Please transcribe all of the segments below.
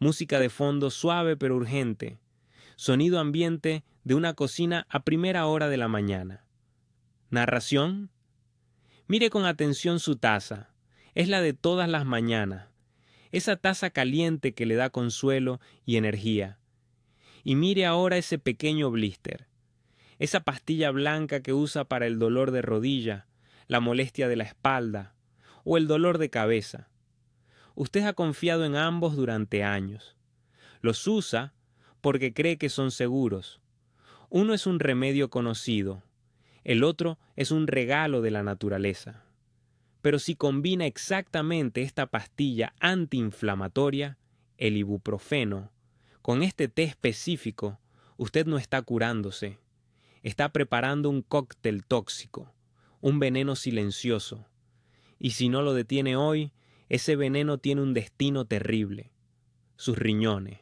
música de fondo suave pero urgente, sonido ambiente de una cocina a primera hora de la mañana. ¿Narración? Mire con atención su taza. Es la de todas las mañanas. Esa taza caliente que le da consuelo y energía. Y mire ahora ese pequeño blister. Esa pastilla blanca que usa para el dolor de rodilla, la molestia de la espalda o el dolor de cabeza. Usted ha confiado en ambos durante años. Los usa porque cree que son seguros. Uno es un remedio conocido, el otro es un regalo de la naturaleza. Pero si combina exactamente esta pastilla antiinflamatoria, el ibuprofeno, con este té específico, usted no está curándose. Está preparando un cóctel tóxico, un veneno silencioso. Y si no lo detiene hoy, ese veneno tiene un destino terrible: sus riñones.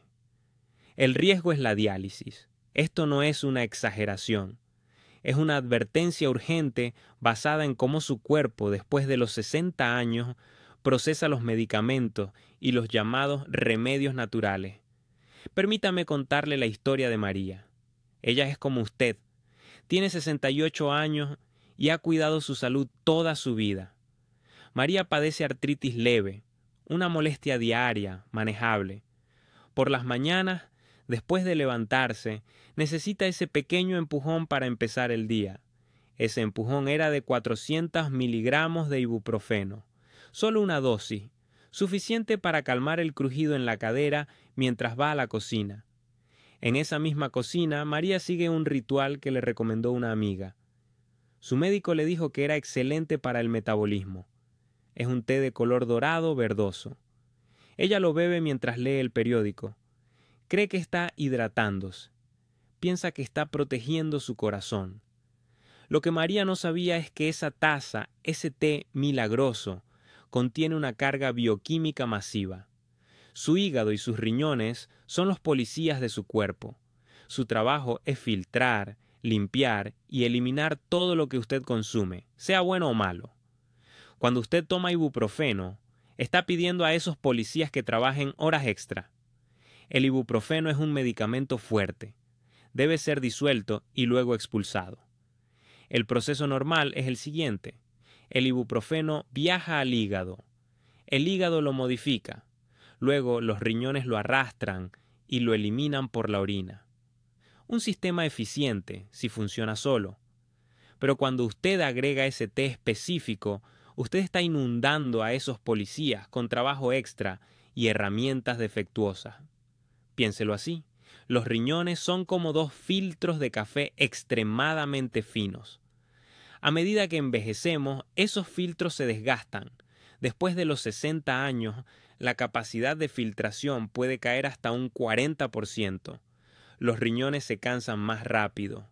El riesgo es la diálisis. Esto no es una exageración. Es una advertencia urgente basada en cómo su cuerpo, después de los 60 años, procesa los medicamentos y los llamados remedios naturales. Permítame contarle la historia de María. Ella es como usted. Tiene 68 años y ha cuidado su salud toda su vida. María padece artritis leve, una molestia diaria, manejable. Por las mañanas, después de levantarse, necesita ese pequeño empujón para empezar el día. Ese empujón era de 400 miligramos de ibuprofeno. Solo una dosis, suficiente para calmar el crujido en la cadera mientras va a la cocina. En esa misma cocina, María sigue un ritual que le recomendó una amiga. Su médico le dijo que era excelente para el metabolismo. Es un té de color dorado verdoso. Ella lo bebe mientras lee el periódico. Cree que está hidratándose. Piensa que está protegiendo su corazón. Lo que María no sabía es que esa taza, ese té milagroso, contiene una carga bioquímica masiva. Su hígado y sus riñones son los policías de su cuerpo. Su trabajo es filtrar, limpiar y eliminar todo lo que usted consume, sea bueno o malo. Cuando usted toma ibuprofeno, está pidiendo a esos policías que trabajen horas extra. El ibuprofeno es un medicamento fuerte. Debe ser disuelto y luego expulsado. El proceso normal es el siguiente. El ibuprofeno viaja al hígado. El hígado lo modifica. Luego los riñones lo arrastran y lo eliminan por la orina. Un sistema eficiente si funciona solo. Pero cuando usted agrega ese té específico, usted está inundando a esos policías con trabajo extra y herramientas defectuosas. Piénselo así. Los riñones son como 2 filtros de café extremadamente finos. A medida que envejecemos, esos filtros se desgastan. Después de los 60 años, la capacidad de filtración puede caer hasta un 40%. Los riñones se cansan más rápido.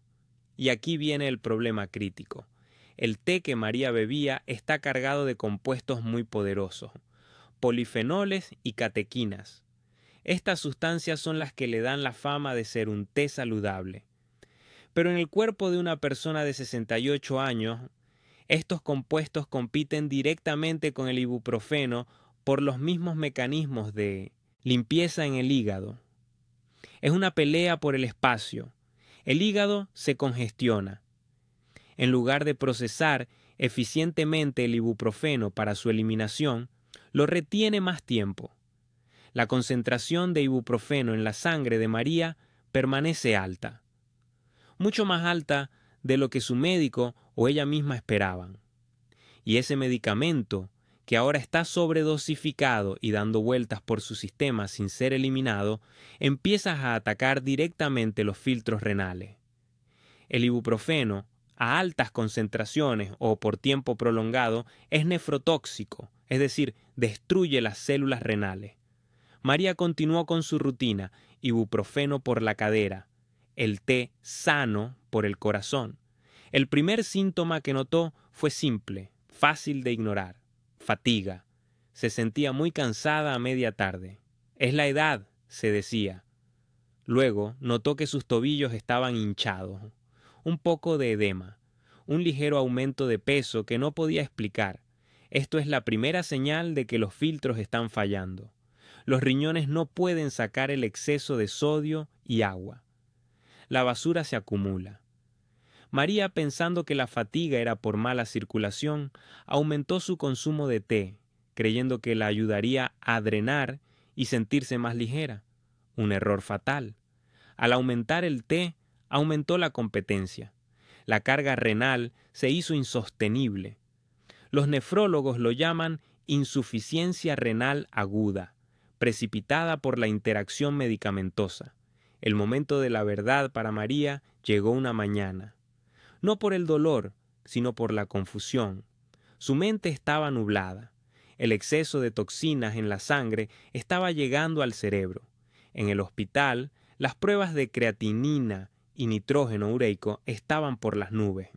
Y aquí viene el problema crítico. El té que María bebía está cargado de compuestos muy poderosos, polifenoles y catequinas. Estas sustancias son las que le dan la fama de ser un té saludable. Pero en el cuerpo de una persona de 68 años, estos compuestos compiten directamente con el ibuprofeno por los mismos mecanismos de limpieza en el hígado. Es una pelea por el espacio. El hígado se congestiona. En lugar de procesar eficientemente el ibuprofeno para su eliminación, lo retiene más tiempo. La concentración de ibuprofeno en la sangre de María permanece alta, mucho más alta de lo que su médico o ella misma esperaban. Y ese medicamento, que ahora está sobredosificado y dando vueltas por su sistema sin ser eliminado, empieza a atacar directamente los filtros renales. El ibuprofeno, a altas concentraciones o por tiempo prolongado, es nefrotóxico, es decir, destruye las células renales. María continuó con su rutina, ibuprofeno por la cadera, el té sano por el corazón. El primer síntoma que notó fue simple, fácil de ignorar: fatiga. Se sentía muy cansada a media tarde. Es la edad, se decía. Luego notó que sus tobillos estaban hinchados, un poco de edema, un ligero aumento de peso que no podía explicar. Esto es la primera señal de que los filtros están fallando. Los riñones no pueden sacar el exceso de sodio y agua. La basura se acumula. María, pensando que la fatiga era por mala circulación, aumentó su consumo de té, creyendo que la ayudaría a drenar y sentirse más ligera. Un error fatal. Al aumentar el té, aumentó la competencia. La carga renal se hizo insostenible. Los nefrólogos lo llaman insuficiencia renal aguda, precipitada por la interacción medicamentosa. El momento de la verdad para María llegó una mañana. No por el dolor, sino por la confusión. Su mente estaba nublada. El exceso de toxinas en la sangre estaba llegando al cerebro. En el hospital, las pruebas de creatinina y nitrógeno ureico estaban por las nubes.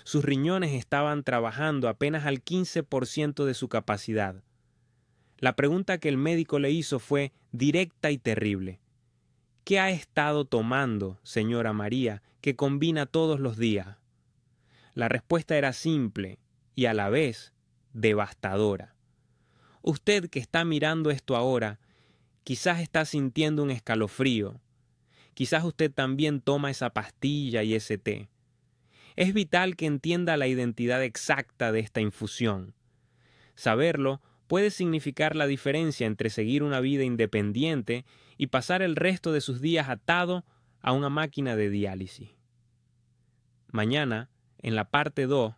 Sus riñones estaban trabajando apenas al 15% de su capacidad. La pregunta que el médico le hizo fue directa y terrible. ¿Qué ha estado tomando, señora María, que combina todos los días? La respuesta era simple y a la vez devastadora. Usted que está mirando esto ahora, quizás está sintiendo un escalofrío. Quizás usted también toma esa pastilla y ese té. Es vital que entienda la identidad exacta de esta infusión. Saberlo puede significar la diferencia entre seguir una vida independiente y pasar el resto de sus días atado a una máquina de diálisis. Mañana, en la parte 2,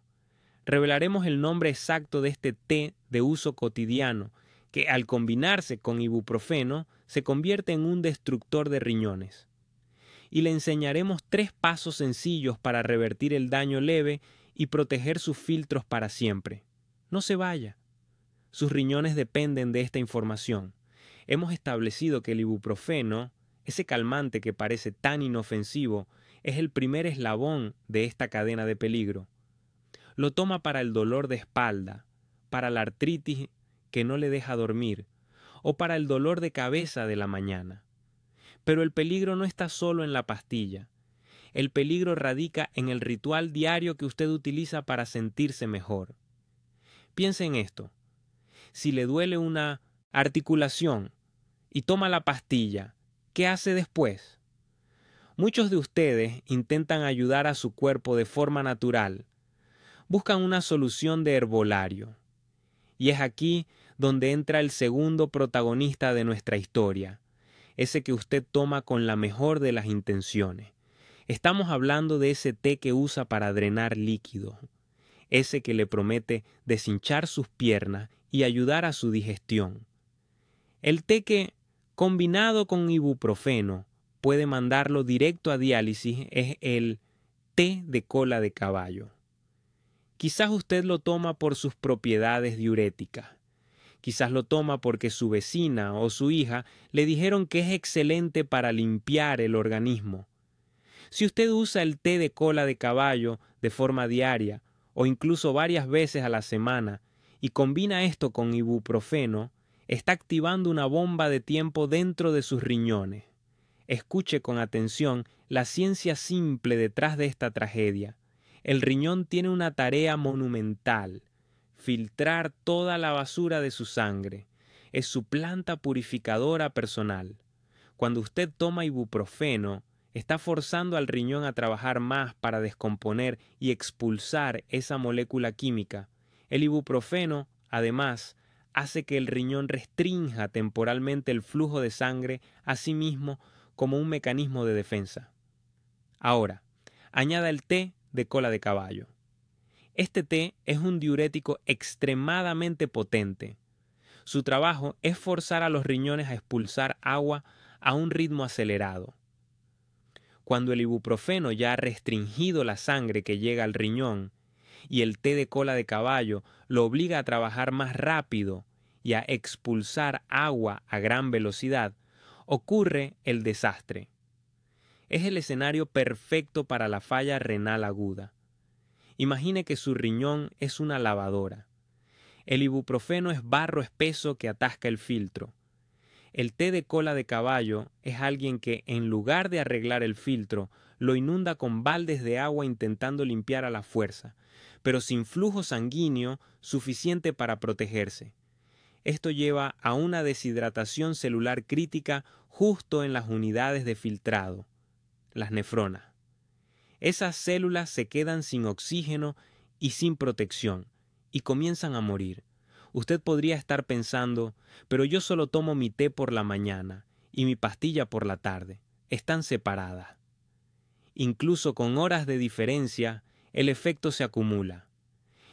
revelaremos el nombre exacto de este té de uso cotidiano que, al combinarse con ibuprofeno, se convierte en un destructor de riñones. Y le enseñaremos 3 pasos sencillos para revertir el daño leve y proteger sus filtros para siempre. No se vaya. Sus riñones dependen de esta información. Hemos establecido que el ibuprofeno, ese calmante que parece tan inofensivo, es el primer eslabón de esta cadena de peligro. Lo toma para el dolor de espalda, para la artritis que no le deja dormir, o para el dolor de cabeza de la mañana. Pero el peligro no está solo en la pastilla. El peligro radica en el ritual diario que usted utiliza para sentirse mejor. Piense en esto. Si le duele una articulación y toma la pastilla, ¿qué hace después? Muchos de ustedes intentan ayudar a su cuerpo de forma natural. Buscan una solución de herbolario. Y es aquí donde entra el segundo protagonista de nuestra historia, ese que usted toma con la mejor de las intenciones. Estamos hablando de ese té que usa para drenar líquidos, ese que le promete deshinchar sus piernas y ayudar a su digestión. El té que, combinado con ibuprofeno, puede mandarlo directo a diálisis es el té de cola de caballo. Quizás usted lo toma por sus propiedades diuréticas. Quizás lo toma porque su vecina o su hija le dijeron que es excelente para limpiar el organismo. Si usted usa el té de cola de caballo de forma diaria o incluso varias veces a la semana y combina esto con ibuprofeno, está activando una bomba de tiempo dentro de sus riñones. Escuche con atención la ciencia simple detrás de esta tragedia. El riñón tiene una tarea monumental: filtrar toda la basura de su sangre. Es su planta purificadora personal. Cuando usted toma ibuprofeno, está forzando al riñón a trabajar más para descomponer y expulsar esa molécula química. El ibuprofeno, además, hace que el riñón restrinja temporalmente el flujo de sangre a sí mismo como un mecanismo de defensa. Ahora, añada el té de cola de caballo. Este té es un diurético extremadamente potente. Su trabajo es forzar a los riñones a expulsar agua a un ritmo acelerado. Cuando el ibuprofeno ya ha restringido la sangre que llega al riñón y el té de cola de caballo lo obliga a trabajar más rápido y a expulsar agua a gran velocidad, ocurre el desastre. Es el escenario perfecto para la falla renal aguda. Imagine que su riñón es una lavadora. El ibuprofeno es barro espeso que atasca el filtro. El té de cola de caballo es alguien que, en lugar de arreglar el filtro, lo inunda con baldes de agua intentando limpiar a la fuerza, pero sin flujo sanguíneo suficiente para protegerse. Esto lleva a una deshidratación celular crítica justo en las unidades de filtrado, las nefronas. Esas células se quedan sin oxígeno y sin protección, y comienzan a morir. Usted podría estar pensando, pero yo solo tomo mi té por la mañana y mi pastilla por la tarde. Están separadas. Incluso con horas de diferencia, el efecto se acumula.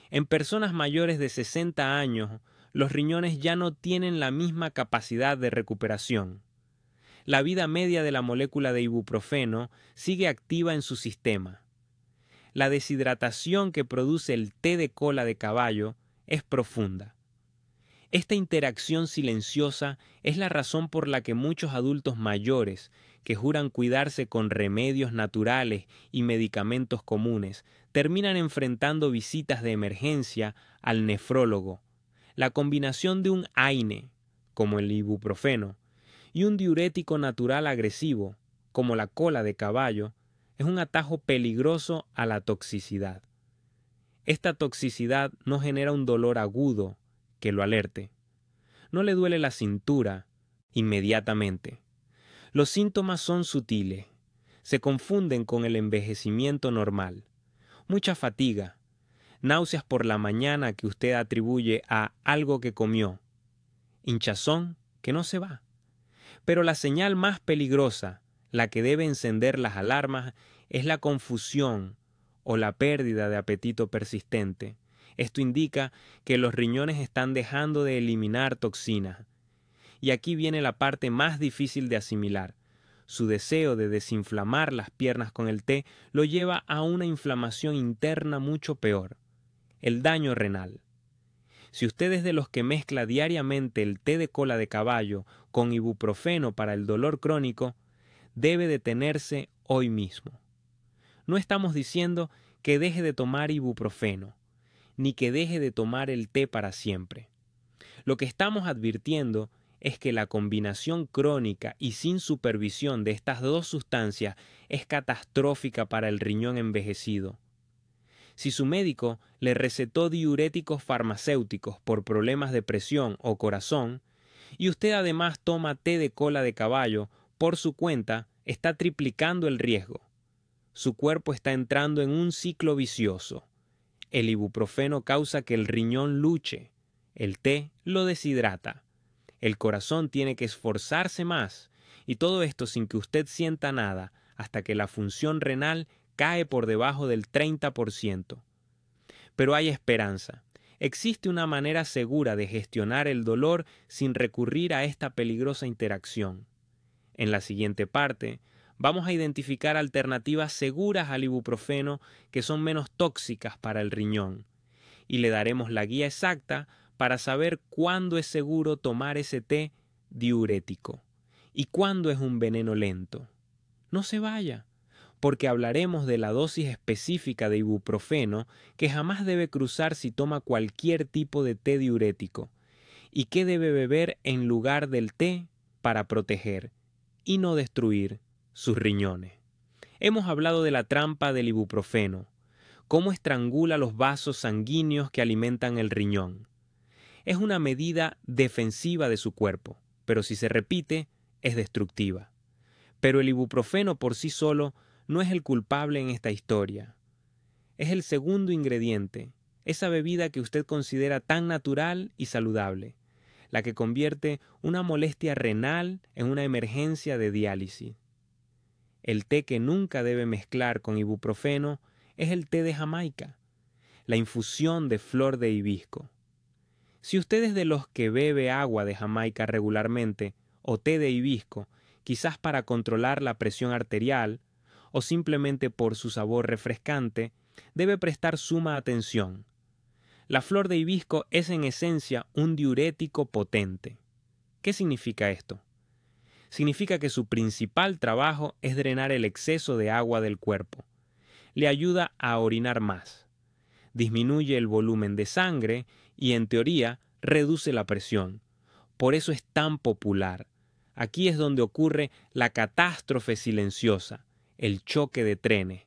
En personas mayores de 60 años, los riñones ya no tienen la misma capacidad de recuperación. La vida media de la molécula de ibuprofeno sigue activa en su sistema. La deshidratación que produce el té de cola de caballo es profunda. Esta interacción silenciosa es la razón por la que muchos adultos mayores, que juran cuidarse con remedios naturales y medicamentos comunes, terminan enfrentando visitas de emergencia al nefrólogo. La combinación de un AINE, como el ibuprofeno, y un diurético natural agresivo, como la cola de caballo, es un atajo peligroso a la toxicidad. Esta toxicidad no genera un dolor agudo que lo alerte. No le duele la cintura inmediatamente. Los síntomas son sutiles. Se confunden con el envejecimiento normal. Mucha fatiga, náuseas por la mañana que usted atribuye a algo que comió, hinchazón que no se va. Pero la señal más peligrosa, la que debe encender las alarmas, es la confusión o la pérdida de apetito persistente. Esto indica que los riñones están dejando de eliminar toxinas. Y aquí viene la parte más difícil de asimilar. Su deseo de desinflamar las piernas con el té lo lleva a una inflamación interna mucho peor, el daño renal. Si usted es de los que mezcla diariamente el té de cola de caballo con ibuprofeno para el dolor crónico, debe detenerse hoy mismo. No estamos diciendo que deje de tomar ibuprofeno, ni que deje de tomar el té para siempre. Lo que estamos advirtiendo es que la combinación crónica y sin supervisión de estas dos sustancias es catastrófica para el riñón envejecido. Si su médico le recetó diuréticos farmacéuticos por problemas de presión o corazón, y usted además toma té de cola de caballo por su cuenta, está triplicando el riesgo. Su cuerpo está entrando en un ciclo vicioso. El ibuprofeno causa que el riñón luche, el té lo deshidrata. El corazón tiene que esforzarse más, y todo esto sin que usted sienta nada, hasta que la función renal cae por debajo del 30%. Pero hay esperanza. Existe una manera segura de gestionar el dolor sin recurrir a esta peligrosa interacción. En la siguiente parte, vamos a identificar alternativas seguras al ibuprofeno que son menos tóxicas para el riñón, y le daremos la guía exacta para saber cuándo es seguro tomar ese té diurético y cuándo es un veneno lento. No se vaya, porque hablaremos de la dosis específica de ibuprofeno que jamás debe cruzar si toma cualquier tipo de té diurético, y qué debe beber en lugar del té para proteger y no destruir sus riñones. Hemos hablado de la trampa del ibuprofeno, cómo estrangula los vasos sanguíneos que alimentan el riñón. Es una medida defensiva de su cuerpo, pero si se repite, es destructiva. Pero el ibuprofeno por sí solo no es el culpable en esta historia. Es el segundo ingrediente, esa bebida que usted considera tan natural y saludable, la que convierte una molestia renal en una emergencia de diálisis. El té que nunca debe mezclar con ibuprofeno es el té de Jamaica, la infusión de flor de hibisco. Si usted es de los que bebe agua de Jamaica regularmente o té de hibisco, quizás para controlar la presión arterial o simplemente por su sabor refrescante, debe prestar suma atención. La flor de hibisco es en esencia un diurético potente. ¿Qué significa esto? Significa que su principal trabajo es drenar el exceso de agua del cuerpo. Le ayuda a orinar más. Disminuye el volumen de sangre y, en teoría, reduce la presión. Por eso es tan popular. Aquí es donde ocurre la catástrofe silenciosa, el choque de trenes.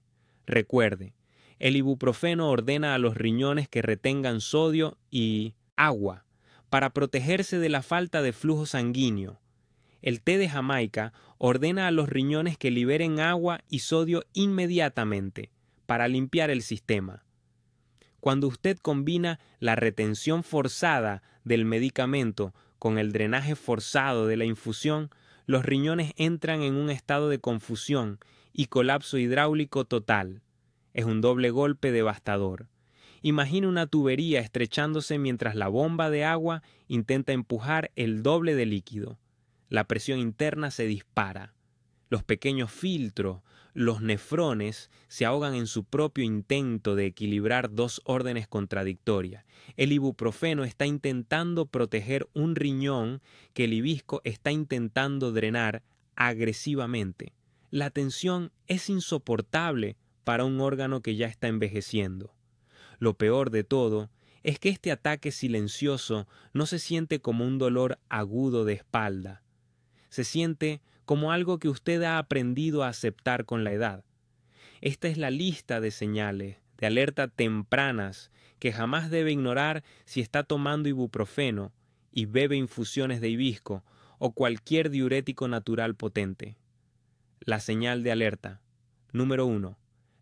Recuerde, el ibuprofeno ordena a los riñones que retengan sodio y agua para protegerse de la falta de flujo sanguíneo. El té de Jamaica ordena a los riñones que liberen agua y sodio inmediatamente para limpiar el sistema. Cuando usted combina la retención forzada del medicamento con el drenaje forzado de la infusión, los riñones entran en un estado de confusión y colapso hidráulico total. Es un doble golpe devastador. Imagine una tubería estrechándose mientras la bomba de agua intenta empujar el doble de líquido. La presión interna se dispara. Los pequeños filtros, los nefrones, se ahogan en su propio intento de equilibrar dos órdenes contradictorias. El ibuprofeno está intentando proteger un riñón que el hibisco está intentando drenar agresivamente. La tensión es insoportable para un órgano que ya está envejeciendo. Lo peor de todo es que este ataque silencioso no se siente como un dolor agudo de espalda. Se siente como algo que usted ha aprendido a aceptar con la edad. Esta es la lista de señales, de alerta tempranas, que jamás debe ignorar si está tomando ibuprofeno y bebe infusiones de hibisco o cualquier diurético natural potente. La señal de alerta. Número 1.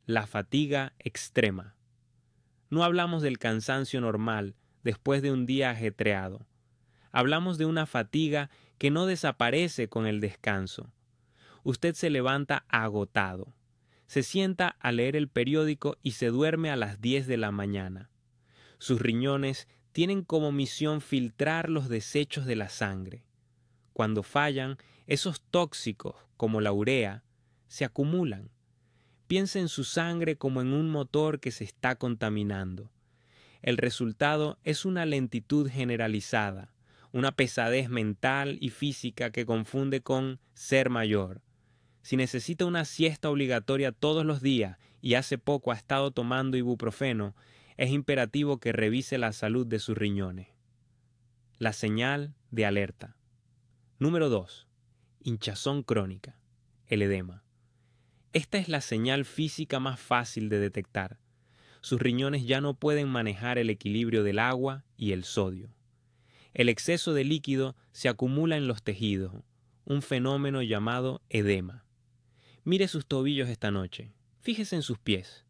La fatiga extrema. No hablamos del cansancio normal después de un día ajetreado. Hablamos de una fatiga que no desaparece con el descanso. Usted se levanta agotado. Se sienta a leer el periódico y se duerme a las 10 de la mañana. Sus riñones tienen como misión filtrar los desechos de la sangre. Cuando fallan, esos tóxicos, como la urea, se acumulan. Piensa en su sangre como en un motor que se está contaminando. El resultado es una lentitud generalizada, una pesadez mental y física que confunde con ser mayor. Si necesita una siesta obligatoria todos los días y hace poco ha estado tomando ibuprofeno, es imperativo que revise la salud de sus riñones. La señal de alerta. Número 2. Hinchazón crónica, el edema. Esta es la señal física más fácil de detectar. Sus riñones ya no pueden manejar el equilibrio del agua y el sodio. El exceso de líquido se acumula en los tejidos, un fenómeno llamado edema. Mire sus tobillos esta noche. Fíjese en sus pies.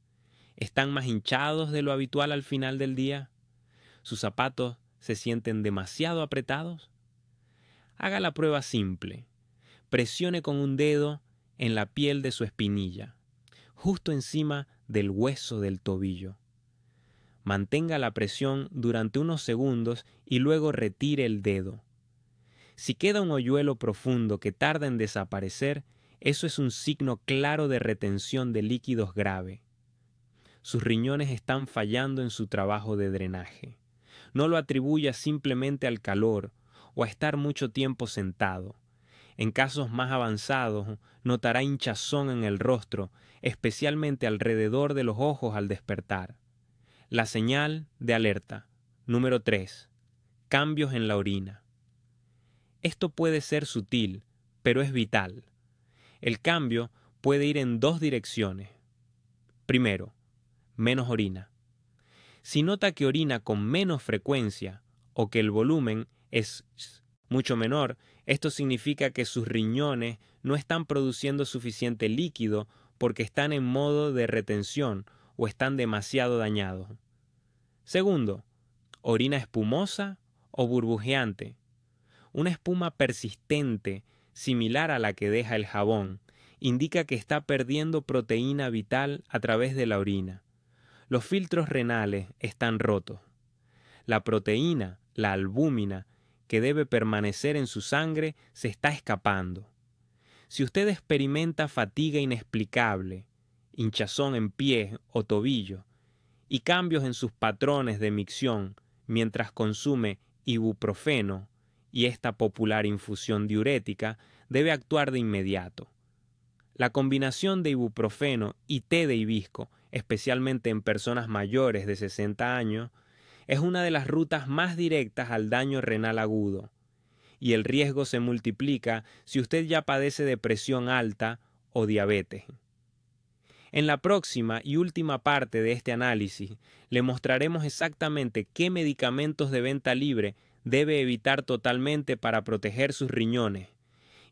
¿Están más hinchados de lo habitual al final del día? ¿Sus zapatos se sienten demasiado apretados? Haga la prueba simple. Presione con un dedo en la piel de su espinilla, justo encima del hueso del tobillo. Mantenga la presión durante unos segundos y luego retire el dedo. Si queda un hoyuelo profundo que tarda en desaparecer, eso es un signo claro de retención de líquidos grave. Sus riñones están fallando en su trabajo de drenaje. No lo atribuya simplemente al calor o a estar mucho tiempo sentado. En casos más avanzados, notará hinchazón en el rostro, especialmente alrededor de los ojos al despertar. La señal de alerta. Número 3. Cambios en la orina. Esto puede ser sutil, pero es vital. El cambio puede ir en dos direcciones. Primero, menos orina. Si nota que orina con menos frecuencia o que el volumen es mucho menor, esto significa que sus riñones no están produciendo suficiente líquido porque están en modo de retención o están demasiado dañados. Segundo, orina espumosa o burbujeante. Una espuma persistente, similar a la que deja el jabón, indica que está perdiendo proteína vital a través de la orina. Los filtros renales están rotos. La proteína, la albúmina, que debe permanecer en su sangre, se está escapando. Si usted experimenta fatiga inexplicable, hinchazón en pie o tobillo, y cambios en sus patrones de micción mientras consume ibuprofeno y esta popular infusión diurética, debe actuar de inmediato. La combinación de ibuprofeno y té de hibisco, especialmente en personas mayores de 60 años, es una de las rutas más directas al daño renal agudo, y el riesgo se multiplica si usted ya padece de presión alta o diabetes. En la próxima y última parte de este análisis, le mostraremos exactamente qué medicamentos de venta libre debe evitar totalmente para proteger sus riñones.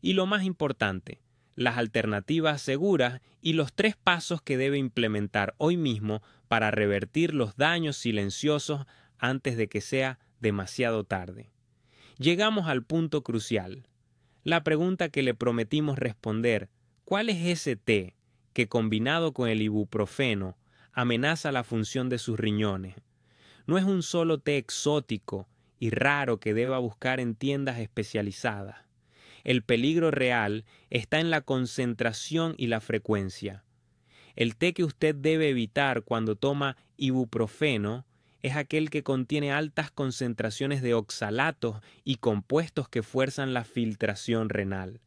Y lo más importante, las alternativas seguras y los 3 pasos que debe implementar hoy mismo para revertir los daños silenciosos antes de que sea demasiado tarde. Llegamos al punto crucial. La pregunta que le prometimos responder: ¿cuál es ese té que combinado con el ibuprofeno amenaza la función de sus riñones? No es un solo té exótico y raro que deba buscar en tiendas especializadas. El peligro real está en la concentración y la frecuencia. El té que usted debe evitar cuando toma ibuprofeno es aquel que contiene altas concentraciones de oxalatos y compuestos que fuerzan la filtración renal.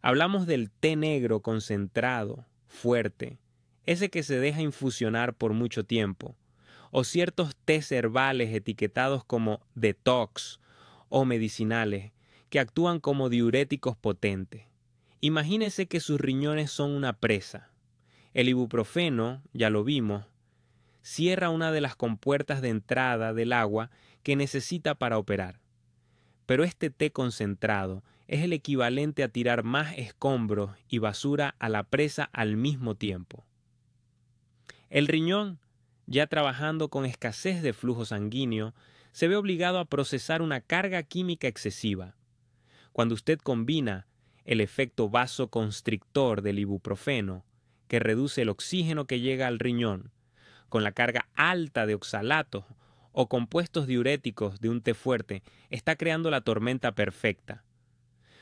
Hablamos del té negro concentrado, fuerte, ese que se deja infusionar por mucho tiempo, o ciertos tés herbales etiquetados como detox o medicinales, que actúan como diuréticos potentes. Imagínese que sus riñones son una presa. El ibuprofeno, ya lo vimos, cierra una de las compuertas de entrada del agua que necesita para operar. Pero este té concentrado es el equivalente a tirar más escombros y basura a la presa al mismo tiempo. El riñón, ya trabajando con escasez de flujo sanguíneo, se ve obligado a procesar una carga química excesiva. Cuando usted combina el efecto vasoconstrictor del ibuprofeno, que reduce el oxígeno que llega al riñón, con la carga alta de oxalatos o compuestos diuréticos de un té fuerte, está creando la tormenta perfecta.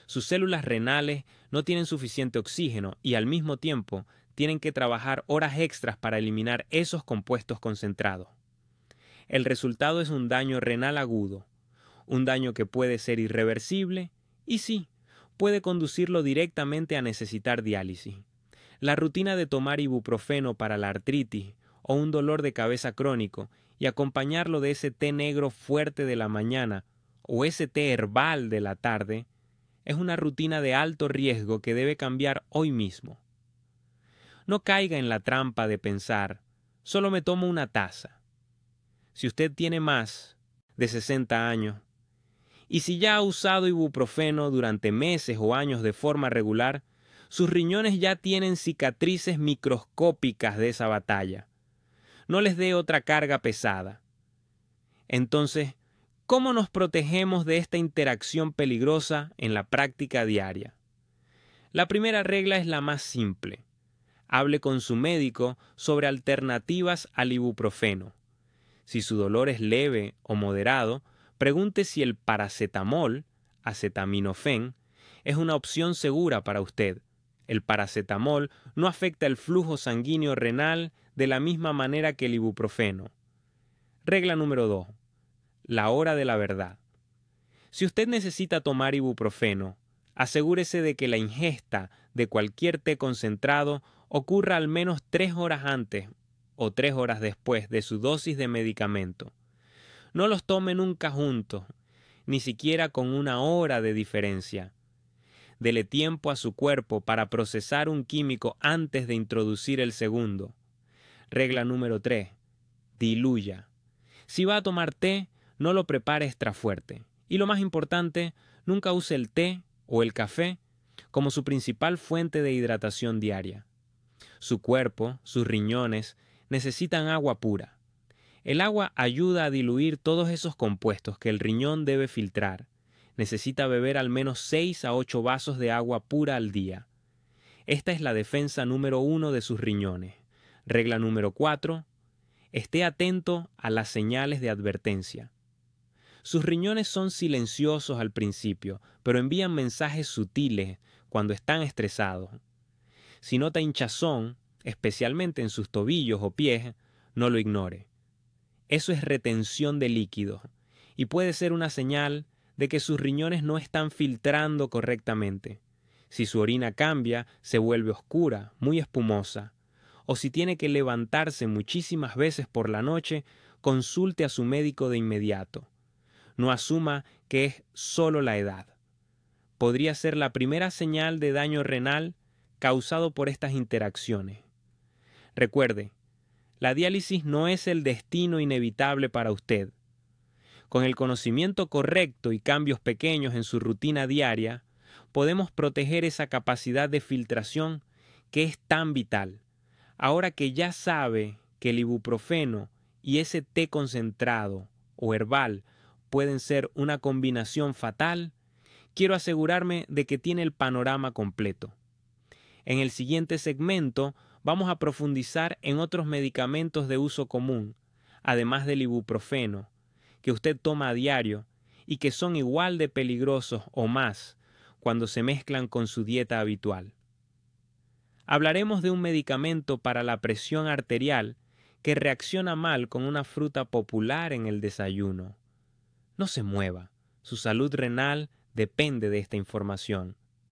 Sus células renales no tienen suficiente oxígeno y al mismo tiempo tienen que trabajar horas extras para eliminar esos compuestos concentrados. El resultado es un daño renal agudo, un daño que puede ser irreversible y sí, puede conducirlo directamente a necesitar diálisis. La rutina de tomar ibuprofeno para la artritis o un dolor de cabeza crónico y acompañarlo de ese té negro fuerte de la mañana o ese té herbal de la tarde es una rutina de alto riesgo que debe cambiar hoy mismo. No caiga en la trampa de pensar: solo me tomo una taza. Si usted tiene más de 60 años y si ya ha usado ibuprofeno durante meses o años de forma regular, sus riñones ya tienen cicatrices microscópicas de esa batalla. No les dé otra carga pesada. Entonces, ¿cómo nos protegemos de esta interacción peligrosa en la práctica diaria? La primera regla es la más simple. Hable con su médico sobre alternativas al ibuprofeno. Si su dolor es leve o moderado, pregunte si el paracetamol, acetaminofén, es una opción segura para usted. El paracetamol no afecta el flujo sanguíneo renal de la misma manera que el ibuprofeno. Regla número 2. La hora de la verdad. Si usted necesita tomar ibuprofeno, asegúrese de que la ingesta de cualquier té concentrado ocurra al menos 3 horas antes o 3 horas después de su dosis de medicamento. No los tome nunca juntos, ni siquiera con 1 hora de diferencia. Dele tiempo a su cuerpo para procesar un químico antes de introducir el segundo. Regla número 3. Diluya. Si va a tomar té, no lo prepare extra fuerte. Y lo más importante, nunca use el té o el café como su principal fuente de hidratación diaria. Su cuerpo, sus riñones, necesitan agua pura. El agua ayuda a diluir todos esos compuestos que el riñón debe filtrar. Necesita beber al menos 6 a 8 vasos de agua pura al día. Esta es la defensa número 1 de sus riñones. Regla número 4. Esté atento a las señales de advertencia. Sus riñones son silenciosos al principio, pero envían mensajes sutiles cuando están estresados. Si nota hinchazón, especialmente en sus tobillos o pies, no lo ignore. Eso es retención de líquidos y puede ser una señal de que sus riñones no están filtrando correctamente. Si su orina cambia, se vuelve oscura, muy espumosa, o si tiene que levantarse muchísimas veces por la noche, consulte a su médico de inmediato. No asuma que es solo la edad. Podría ser la primera señal de daño renal causado por estas interacciones. Recuerde, la diálisis no es el destino inevitable para usted. Con el conocimiento correcto y cambios pequeños en su rutina diaria, podemos proteger esa capacidad de filtración que es tan vital. Ahora que ya sabe que el ibuprofeno y ese té concentrado o herbal pueden ser una combinación fatal, quiero asegurarme de que tiene el panorama completo. En el siguiente segmento vamos a profundizar en otros medicamentos de uso común, además del ibuprofeno, que usted toma a diario y que son igual de peligrosos o más cuando se mezclan con su dieta habitual. Hablaremos de un medicamento para la presión arterial que reacciona mal con una fruta popular en el desayuno. No se mueva, su salud renal depende de esta información.